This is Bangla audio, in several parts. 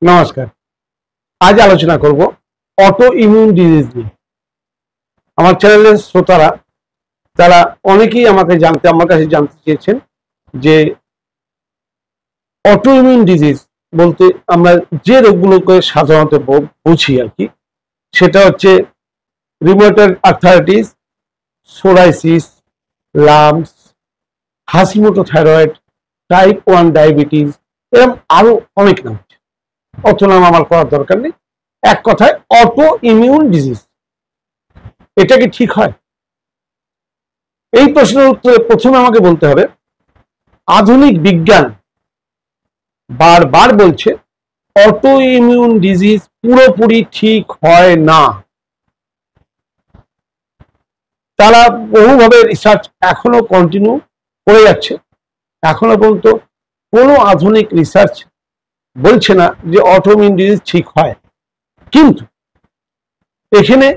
নমস্কার। আজ আলোচনা করব অটো ইমিউন ডিজিজ নিয়ে। আমার চ্যানেলের শ্রোতারা তারা অনেকেই আমার কাছে জানতে চেয়েছেন যে অটো ইমিউন ডিজিজ বলতে আমরা যে রোগগুলোকে সাধারণত বুঝি আর কি, সেটা হচ্ছে rheumatoid arthritis, psoriasis, lupus, Hashimoto thyroid, type 1 diabetes, এরকম আরো অনেক নাম। অত নাম আমার করার দরকার নেই। এক কথায় অটো ইমিউন ডিজিজ, এটা কি ঠিক হয়? এই প্রশ্নের উত্তরে প্রথমে আমাকে বলতে হবে আধুনিক বিজ্ঞান বারবার বলছে অটো ইমিউন ডিজিজ পুরোপুরি ঠিক হয় না। তারা বহুভাবে রিসার্চ এখনো কন্টিনিউ করে যাচ্ছে। এখনো পর্যন্ত কোনো আধুনিক রিসার্চ বলছে না যে অটো ইমিউন ডিজিজ ঠিক হয়। কিন্তু এখানে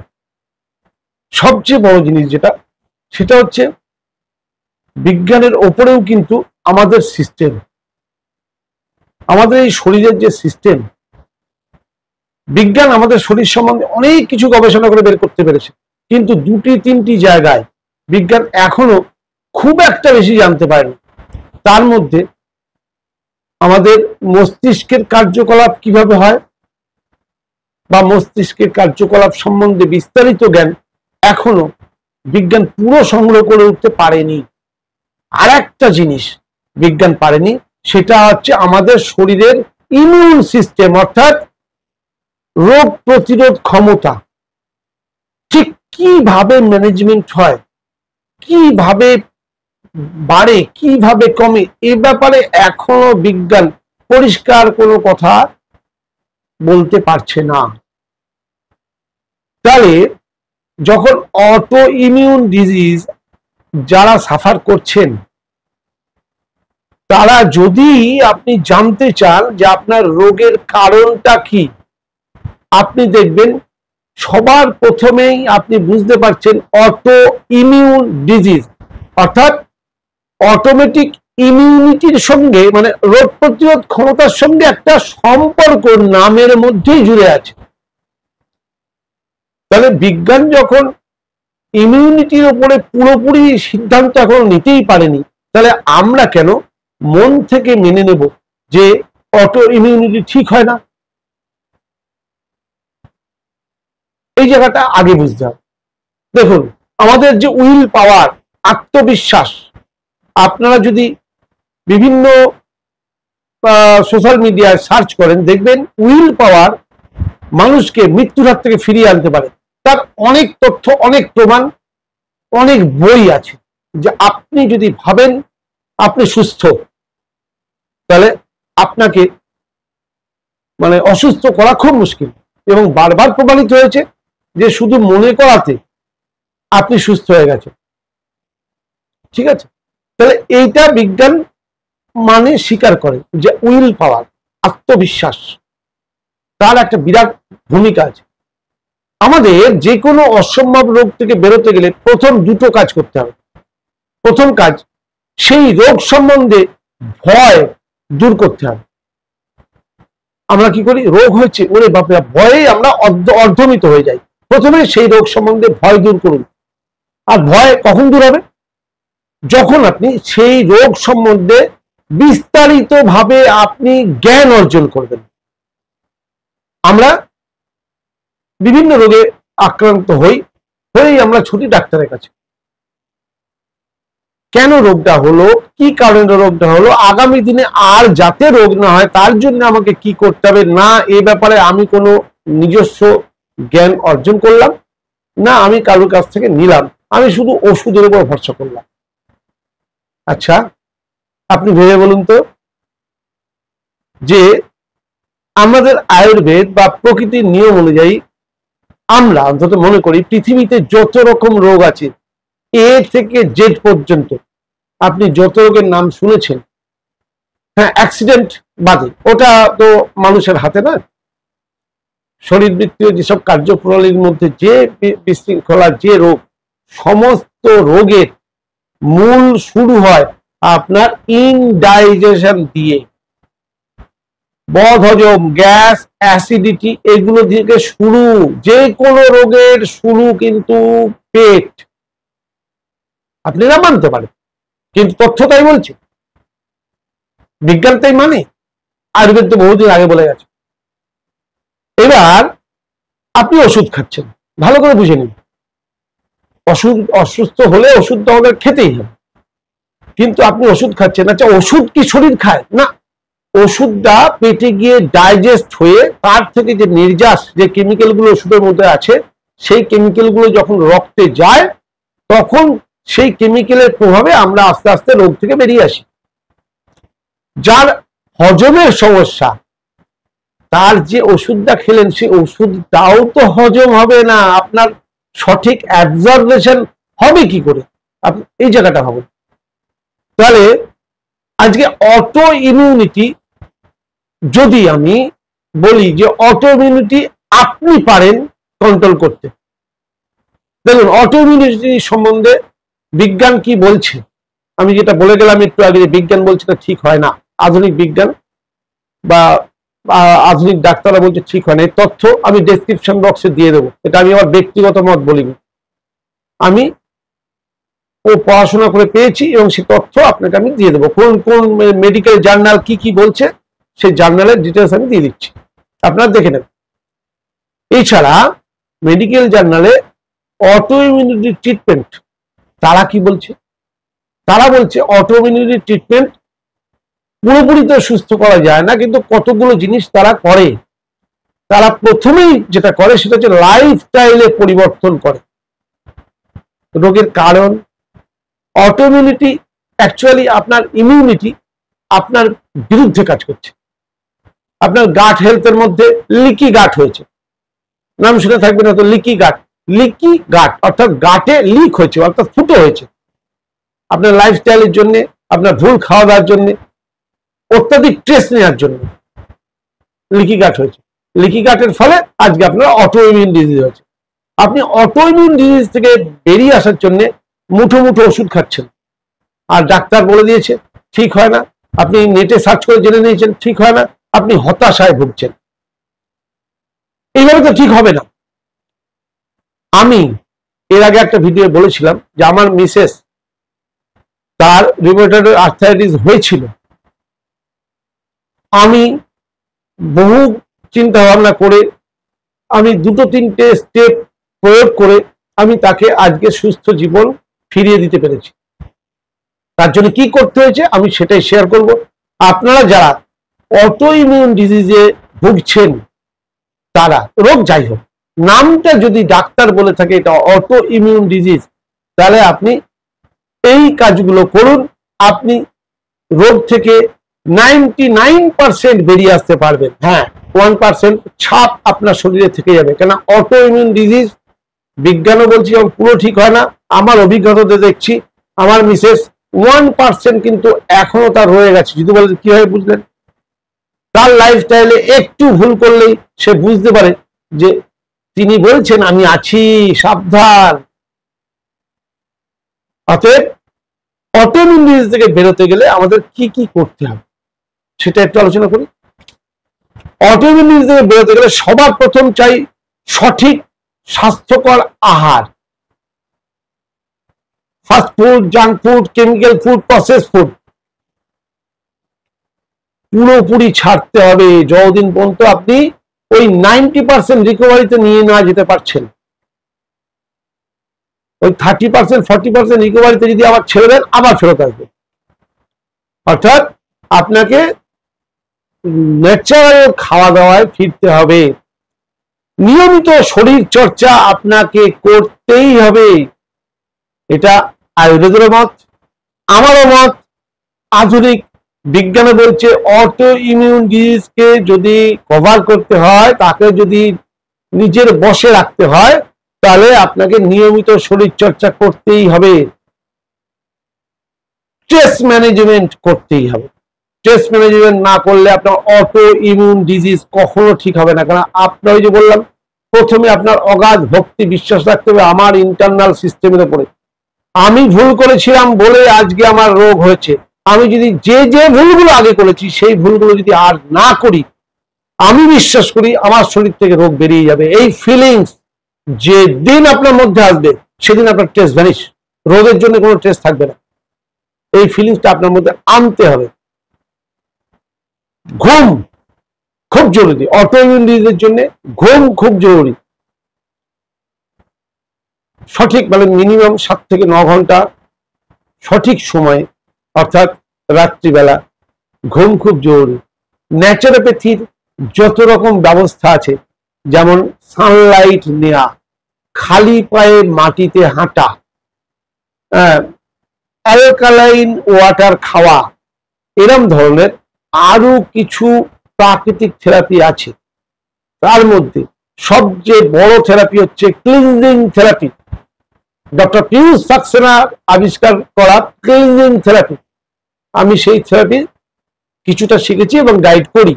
সবচেয়ে বড় জিনিস সেটা হচ্ছে বিজ্ঞানের ওপরেও কিন্তু আমাদের সিস্টেম, আমাদের এই শরীরের যে সিস্টেম, বিজ্ঞান আমাদের শরীর সম্বন্ধে অনেক কিছু গবেষণা করে বের করতে পেরেছে, কিন্তু দুটি তিনটি জায়গায় বিজ্ঞান এখনো খুব একটা বেশি জানতে পারেনি। তার মধ্যে আমাদের মস্তিষ্কের কার্যকলাপ কিভাবে হয় বা মস্তিষ্কের কার্যকলাপ সম্বন্ধে বিস্তারিত জ্ঞান এখনো বিজ্ঞান পুরো সংগ্রহ করে উঠতে পারেনি। আর একটা জিনিস বিজ্ঞান পারেনি, সেটা হচ্ছে আমাদের শরীরের ইমিউন সিস্টেম, অর্থাৎ রোগ প্রতিরোধ ক্ষমতা ঠিক কিভাবে ম্যানেজমেন্ট হয়, কিভাবে বাড়ে, কিভাবে কমে, এ ব্যাপারে এখনো বিজ্ঞান পরিষ্কার কোনো কথা বলতে পারছে না। তাহলে যখন অটো ইমিউন ডিজিজ যারা সাফার করছেন, তারা যদি আপনি জানতে চান যে আপনার রোগের কারণটা কি, আপনি দেখবেন সবার প্রথমেই আপনি বুঝতে পারছেন অটো ইমিউন ডিজিজ, অর্থাৎ অটোমেটিক ইমিউনিটির সঙ্গে, মানে রোগ প্রতিরোধ ক্ষমতার সঙ্গে একটা সম্পর্ক নামের মধ্যেই জুড়ে আছে। তাহলে বিজ্ঞান যখন ইমিউনিটির উপরে পুরোপুরি সিদ্ধান্ত এখন নিতেই পারেনি, তাহলে আমরা কেন মন থেকে মেনে নেব যে অটো ইমিউনিটি ঠিক হয় না? এই জায়গাটা আগে বুঝতে হবে। দেখুন, আমাদের যে উইল পাওয়ার, আত্মবিশ্বাস, আপনারা যদি বিভিন্ন সোশ্যাল মিডিয়ায় সার্চ করেন, দেখবেন উইল পাওয়ার মানুষকে মৃত্যুর হাত থেকে ফিরিয়ে আনতে পারে। তার অনেক তথ্য, অনেক প্রমাণ, অনেক বই আছে যে আপনি যদি ভাবেন আপনি সুস্থ, তাহলে আপনাকে অসুস্থ করা খুব মুশকিল। এবং বারবার প্রমাণিত হয়েছে যে শুধু মনে করাতে আপনি সুস্থ হয়ে গেছেন। ঠিক আছে? তাহলে এইটা বিজ্ঞান স্বীকার করে যে উইল পাওয়ার, আত্মবিশ্বাস, তার একটা বিরাট ভূমিকা আছে। আমাদের যে কোনো অসম্ভব রোগ থেকে বেরোতে গেলে প্রথম দুটো কাজ করতে হবে। প্রথম কাজ, সেই রোগ সম্বন্ধে ভয় দূর করতে হবে। আমরা কি করি? রোগ হয়েছে, ওরে বাপরে, ভয়ে আমরা অর্ধমিত হয়ে যাই। প্রথমে সেই রোগ সম্বন্ধে ভয় দূর করুন। আর ভয় কখন দূর হবে? যখন আপনি সেই রোগ সম্বন্ধে বিস্তারিতভাবে আপনি জ্ঞান অর্জন করবেন। আমরা বিভিন্ন রোগে আক্রান্ত হয়েই আমরা ছুটি ডাক্তারের কাছে। কেন রোগটা হলো, কি কারণে রোগটা হলো, আগামী দিনে আর যাতে রোগ না হয় তার জন্য আমাকে কি করতে হবে, না এ ব্যাপারে আমি কোনো নিজস্ব জ্ঞান অর্জন করলাম, না আমি কারোর কাছ থেকে নিলাম, আমি শুধু ওষুধের উপর ভরসা করলাম। আচ্ছা, আপনি ভেবে বলুন তো, যে আমাদের আয়ুর্বেদ বা প্রকৃতির নিয়ম অনুযায়ী আমরা অন্তত মনে করি পৃথিবীতে যত রকম রোগ আছে, এ থেকে জেড পর্যন্ত আপনি যত রোগের নাম শুনেছেন, হ্যাঁ, অ্যাক্সিডেন্ট বাদে, ওটা তো মানুষের হাতে না, শরীরবৃত্তীয় যেসব কার্যপ্রণালীর মধ্যে যে বিশৃঙ্খলা, যে রোগ, সমস্ত রোগের মূল শুরু হয় আপনার ইনডাইজেশন দিয়ে। বদহজম, গ্যাস, অ্যাসিডিটি, এগুলো থেকে শুরু, যে কোনো রোগের শুরু কিন্তু পেট। আপনি না মানতে পারেন, কিন্তু তথ্য তাই বলছে, বিজ্ঞান তাই মানে, আয়ুর্বেদ তো বহুদিন আগে বলে গেছে। এবার আপনি ওষুধ খাচ্ছেন, ভালো করে বুঝে নিন, অসুস্থ হলে ওষুধ তো আমাদের খেতেই হবে, কিন্তু আপনি ওষুধ খাচ্ছেন। আচ্ছা, ওষুধ কি শরীর খায় না? ওষুধটা পেটে গিয়ে ডাইজেস্ট হয়ে তার থেকে যে নির্যাস, যে কেমিক্যাল গুলো ওষুধের মধ্যে আছে, সেই কেমিক্যাল গুলো যখন রক্তে যায়, তখন সেই কেমিক্যালের প্রভাবে আমরা আস্তে আস্তে রোগ থেকে বেরিয়ে আসি। যার হজমের সমস্যা, তার যে ওষুধটা খেলেন, সেই ওষুধটাও তো হজম হবে না, আপনার সঠিক অ্যাবজর্বেশন হবে কি করে? আপনি এই জায়গাটা ভাবুন। তাহলে আজকে অটো ইমিউনিটি, যদি আমি বলি যে অটো ইমিউনিটি আপনি পারেন কন্ট্রোল করতে, দেখুন অটো ইমিউনিটি সম্বন্ধে বিজ্ঞান কি বলছে। আমি যেটা বলে গেলাম একটু আগে, বিজ্ঞান বলছে না ঠিক হয় না, আধুনিক বিজ্ঞান বা আধুনিক ডাক্তাররা বলছে ঠিক হয় না। এই তথ্য আমি ডেসক্রিপশন বক্সে দিয়ে দেবো, এটা আমি আমার ব্যক্তিগত মত বলিনি, আমি ও পড়াশোনা করে পেয়েছি এবং সেই তথ্য আপনাকে আমি দিয়ে দেবো। কোন কোন মেডিকেল জার্নাল কি কি বলছে, সেই জার্নালের ডিটেলস আমি দিয়ে দিচ্ছি, আপনারা দেখে নেন। এছাড়া মেডিকেল জার্নালে অটো ইমিউনিটি ট্রিটমেন্ট, তারা কি বলছে? তারা বলছে অটো ইমিউনিটি ট্রিটমেন্ট পুরোপুরি তো সুস্থ করা যায় না, কিন্তু কতগুলো জিনিস তারা করে। তারা প্রথমেই যেটা করে সেটা হচ্ছে লাইফস্টাইলে পরিবর্তন করে রোগের কারণ। অটো ইমিউনিটি অ্যাকচুয়ালি আপনার ইমিউনিটি আপনার বিরুদ্ধে কাজ করছে। আপনার গাট হেলথের মধ্যে লিকি গাট হয়েছে, নাম শুনে থাকবে না তো, লিকি গাট। লিকি গাট অর্থাৎ গাটে লিক হয়েছে, অর্থাৎ ফুটো হয়েছে আপনার লাইফস্টাইলের জন্য, আপনার ভুল খাওয়া দাওয়ার জন্য, অত্যাধিক স্ট্রেস নেওয়ার জন্য লিকি গাট হয়েছে। লিকি গাটের ফলে আজকে আপনার অটো ইমিউন ডিজিজ হয়েছে। আপনি অটো ইমিউন ডিজিজ থেকে বেরিয়ে আসার জন্য মুঠো মুঠো ওষুধ খাচ্ছেন, আর ডাক্তার বলে দিয়েছে ঠিক হয় না, আপনি নেটে সার্চ করে জেনে নিয়েছেন ঠিক হয় না, আপনি হতাশায় ভুগছেন। এইভাবে তো ঠিক হবে না। আমি এর আগে একটা ভিডিও বলেছিলাম যে আমার মিসেস, তার রিউমেটয়েড আর্থ্রাইটিস হয়েছিল। আমি বহু চিন্তা ভাবনা করে, আমি দুটো তিনটে স্টেপ প্রয়োগ করে আমি তাকে আজকে সুস্থ জীবন ফিরিয়ে দিতে পেরেছি। তার জন্য কি করতে হয়েছে আমি সেটাই শেয়ার করব। আপনারা যারা অটো ইমিউন ডিজিজে ভুগছেন, তারা, রোগ যাই হোক, নামটা যদি ডাক্তার বলে থাকে এটা অটো ইমিউন ডিজিজ, তাহলে আপনি এই কাজগুলো করুন, আপনি রোগ থেকে 99% বেরিয়ে আসতে পারবেন। হ্যাঁ, 1% ছাপ আপনার শরীরে থেকে যাবে, কেন অটো ইমিউন ডিজিজ বিজ্ঞানও বলছি এবং পুরো ঠিক হয় না। আমার অভিজ্ঞতাতে দেখছি আমার মিসেস 1% কিন্তু এখনো তার রয়ে গেছে। যদি বলেন কিভাবে বুঝলেন? তার লাইফস্টাইলে একটু ভুল করলেই সে বুঝতে পারে যে তিনি বলছেন আমি আছি, সাবধান। অতএব অটো ইমিউন ডিজিজ থেকে বেরোতে গেলে আমাদের কি কি করতে হবে সেটা একটু আলোচনা করি। অটো ইমিউন ডিজিজ থেকে বেরোতে গেলে সবার প্রথম চাই সঠিক স্বাস্থ্যকর আহার। Fast food, junk food, chemical food, process food পুরোপুরি ছাড়তে হবে যতদিন পর্যন্ত আপনি ওই 90% রিকভারিতে নিয়ে না যেতে পারছেন। ওই 30% 40% রিকভারিতে যদি আবার ছেড়ে দেন, আবার ফেরত আসবে। অর্থাৎ আপনাকে ন্যাচারাল খাওয়া দাওয়ায় ফিরতে হবে, নিয়মিত শরীর চর্চা আপনাকে করতেই হবে। এটা আয়ুর্বেদের মত, আমারও মত, আধুনিক বিজ্ঞানে বলছে অটো ইমিউন ডিজিজকে যদি কভার করতে হয়, তাকে যদি নিজের বশে রাখতে হয়, তাহলে আপনাকে নিয়মিত শরীর চর্চা করতেই হবে, স্ট্রেস ম্যানেজমেন্ট করতেই হবে। স্ট্রেস ম্যানেজমেন্ট না করলে আপনার অটো ইমিউন ডিজিজ কখনো ঠিক হবে না। কারণ আপনার ওই যে বললাম, প্রথমে আপনার অগাধ ভক্তি বিশ্বাস রাখতে হবে আমার ইন্টারনাল সিস্টেমের উপরে। আমি ভুল করেছিলাম বলে আজকে আমার রোগ হয়েছে, আমি যদি যে যে ভুলগুলো আগে করেছি সেই ভুলগুলো যদি আর না করি, আমি বিশ্বাস করি আমার শরীর থেকে রোগ বেরিয়ে যাবে। এই ফিলিংস যে দিন আপনার মধ্যে আসবে সেদিন আপনার টেস্ট ভ্যানিশ, রোগের জন্য কোনো টেস্ট থাকবে না। এই ফিলিংসটা আপনার মধ্যে আনতে হবে। ঘুম খুব জরুরি, অটোইমিউন ডিজিজের জন্য ঘুম খুব জরুরি। সঠিক মানে মিনিমাম 7 থেকে 9 ঘন্টা সঠিক সময়, অর্থাৎ রাত্রিবেলা ঘুম খুব জরুরি। ন্যাচারোপ্যাথির যত রকম ব্যবস্থা আছে, যেমন সানলাইট নেওয়া, খালি পায়ে মাটিতে হাঁটা, অ্যালকালাইন ওয়াটার খাওয়া, এরম ধরনের আরো কিছু প্রাকৃতিক থেরাপি আছে। তার মধ্যে সবচেয়ে বড় থেরাপি হচ্ছে ক্লিনজিং থেরাপি। ডক্টর পিউস সাক্সেনা আবিষ্কার করা ক্লিনজিং থেরাপি। আমি সেই থেরাপি কিছুটা শিখেছি এবং গাইড করি।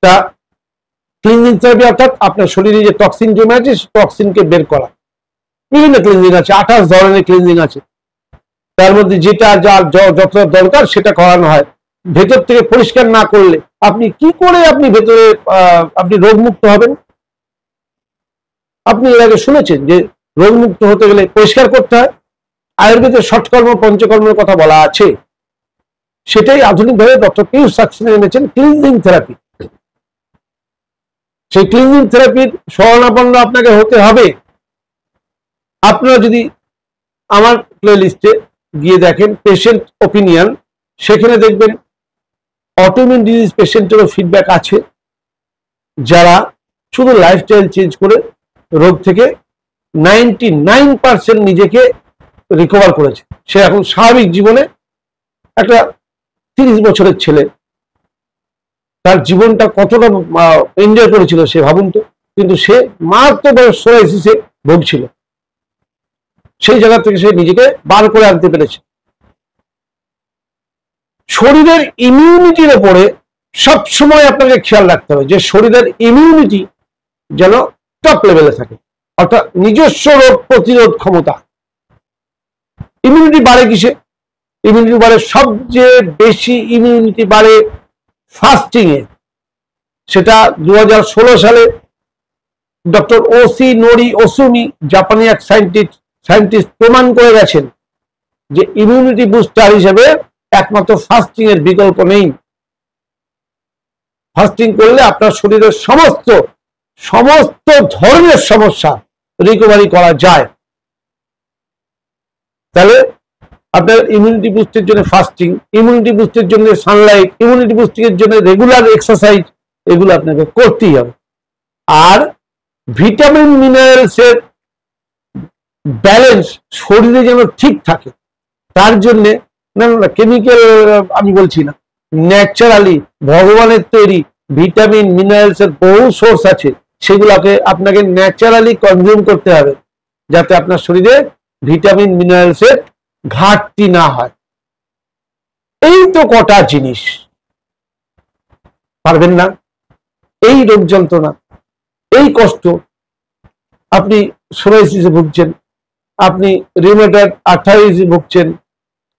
তা ক্লিনজিং থেরাপি অর্থাৎ আপনার শরীরে যে টক্সিন জমে আছে টক্সিনকে বের করা। বিভিন্ন ক্লিনজিং আছে, 28 ধরনের ক্লিনজিং আছে। তার মধ্যে যেটা যত দরকার সেটা করানো হয়। ভেতর থেকে পরিষ্কার না করলে আপনি কি করে আপনি ভেতরে আপনি রোগমুক্ত হবেন? আপনি এর আগে শুনেছেন যে রোগমুক্ত হতে গেলে পরিষ্কার করতে হয়। আয়ুর্বেদের ষটকর্ম পঞ্চকর্মের কথা বলা আছে, সেটাই আধুনিকভাবে ডক্টর পিউস সাক্সেনা এনেছেন ক্লিনজিং থেরাপি। সেই ক্লিনজিং থেরাপির শরণাপন্ন আপনাকে হতে হবে। আপনারা যদি আমার প্লে লিস্টে গিয়ে দেখেন পেশেন্ট ওপিনিয়ন, সেখানে দেখবেন অটোইমিউন ডিজিজ পেশেন্টেরও ফিডব্যাক আছে, যারা শুধু লাইফস্টাইল চেঞ্জ করে রোগ থেকে 99% নিজেকে রিকভার করেছে। সে এখন স্বাভাবিক জীবনে, একটা 30 বছরের ছেলে তার জীবনটা কতটা এনজয় করেছিল সে ভাবুন তো। কিন্তু সে মারাত্মক সোরাইসিসে ভুগছিল, সেই জায়গা থেকে সে নিজেকে বার করে আনতে পেরেছে। শরীরের ইমিউনিটির উপরে সবসময় আপনাকে খেয়াল রাখতে হবে যে শরীরের ইমিউনিটি যেন টপ লেভেলে থাকে, অর্থাৎ নিজস্ব রোগ প্রতিরোধ ক্ষমতা। ইমিউনিটি বাড়ে কিসে? ইমিউনিটি বাড়ে সবচেয়ে বেশি ইমিউনিটি বাড়ে ফাস্টিং এ। সেটা 2016 সালে ডক্টর ওসি নোরি ওসুমি, জাপানি এক সায়েন্টিস্ট প্রমাণ করে গেছেন যে ইমিউনিটি বুস্টার হিসেবে একমাত্র ফাস্টিং এর বিকল্প নেই। ফাস্টিং করলে আপনার শরীরের সমস্ত ধরনের সমস্যা রিকভারি করা যায়। তাহলে আপনার ইমিউনিটি বুস্টের জন্য ফাস্টিং, ইমিউনিটি বুস্টের জন্য সানলাইট, ইমিউনিটি বুস্টিং এর জন্য রেগুলার এক্সারসাইজ, এগুলো আপনাকে করতেই হবে। আর ভিটামিন মিনারেলস এর ব্যালেন্স শরীরে যেন ঠিক থাকে, তার জন্য না কেমিক্যাল আমি বলছি না, ন্যাচারালি ভগবানের তৈরি ভিটামিন মিনারেলস এর বহু সোর্স আছে, সেগুলোকে আপনাকে ন্যাচারালি কনজিউম করতে হবে যাতে আপনার শরীরে ভিটামিন মিনারেলস এর ঘাটতি না হয়। এই তো কটা জিনিস। পারবেন না? এই রোগ যন্ত্রণা, এই কষ্ট, আপনি সোরাইসিসে ভুগছেন, আপনি রিউমেটয়েড আর্থ্রাইটিসে ভুগছেন,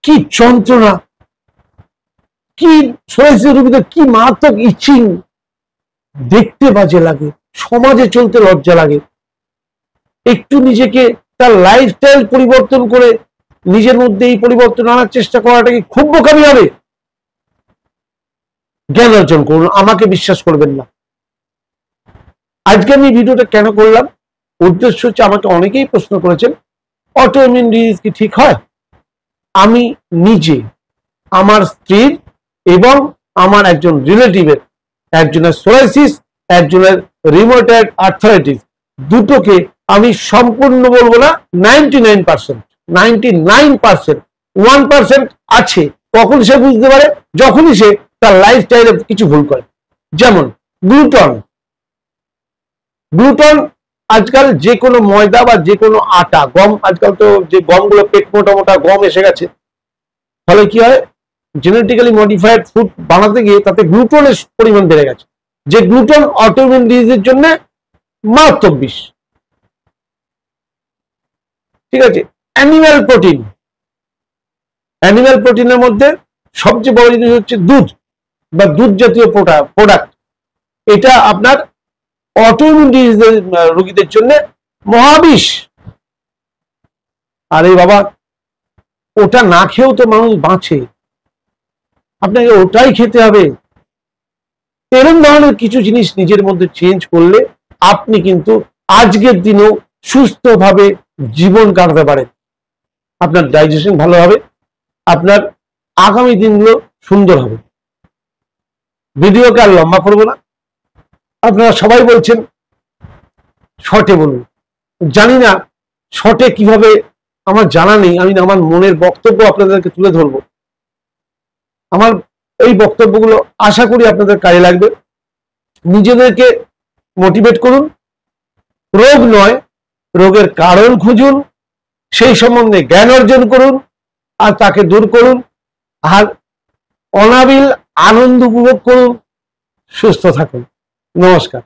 কি যন্ত্রণা, কি সোরাইসিস রোগীদের কি মারাত্মক ইচিং, দেখতে বাজে লাগে, সমাজে চলতে লজ্জা লাগে। একটু নিজেকে তার লাইফস্টাইল পরিবর্তন করে নিজের মধ্যে এই পরিবর্তন আনার চেষ্টা করাটা কি খুব বোকামি হবে? জ্ঞান অর্জন করুন, আমাকে বিশ্বাস করবেন না। আজকে আমি ভিডিওটা কেন করলাম, উদ্দেশ্য হচ্ছে আমাকে অনেকেই প্রশ্ন করেছেন অটোইমিউন ডিজিজ কি ঠিক হয়। আমি নিজে, আমার স্ত্রীর এবং আমার একজন রিলেটিভের, একজনের সোরাইসিস, একজনের রিউমেটয়েড আর্থ্রাইটিস, দুটোকে আমি সম্পূর্ণ বলবো না, 99%, 1% আছে। কখন সে বুঝতে পারে? যখনই সে তার লাইফস্টাইলে কিছু ভুল করে। যেমন গ্লুটন আজকাল যে কোনো ময়দা বা যে কোনো আটা, গম, আজকাল তো যে গমগুলো পেট মোটা মোটা গম এসে গেছে, ফলে কি হয়, জেনেটিক্যালি মডিফাইড ফুড বানাতে গিয়ে তাতে গ্লুটনের পরিমাণ বেড়ে গেছে, যে গ্লুটন অটোইমিউন ডিজিজের জন্য মারাত্মক বিষ। ঠিক আছে। অ্যানিম্যাল প্রোটিনের মধ্যে সবচেয়ে বড় জিনিস হচ্ছে দুধ। বা দুধ জাতীয় প্রোডাক্ট, এটা আপনার অটোইমিউন ডিজিজের রোগীদের জন্য মহাবিষ। আরে বাবা, ওটা না খেয়েও তো মানুষ বাঁচে, আপনাকে ওটাই খেতে হবে। এরকম ধরনের কিছু জিনিস নিজের মধ্যে চেঞ্জ করলে আপনি কিন্তু আজকের দিনেও সুস্থভাবে জীবন কাটাতে পারেন। আপনার ডাইজেশন ভালো হবে, আপনার আগামী দিনগুলো সুন্দর হবে। ভিডিওকে আর লম্বা করবো না, আপনারা সবাই বলছেন শর্টে বলুন, জানি না শর্টে কিভাবে, আমার জানা নেই। আমি আমার মনের বক্তব্য আপনাদেরকে তুলে ধরবো। আমার এই বক্তব্যগুলো আশা করি আপনাদের কাজে লাগবে। নিজেদেরকে মোটিভেট করুন, রোগ নয় রোগের কারণ খুঁজুন, সেই সম্বন্ধে জ্ঞান অর্জন করুন আর তাকে দূর করুন, আর অনাবিল আনন্দ উপভোগ করুন। সুস্থ থাকুন। নমস্কার।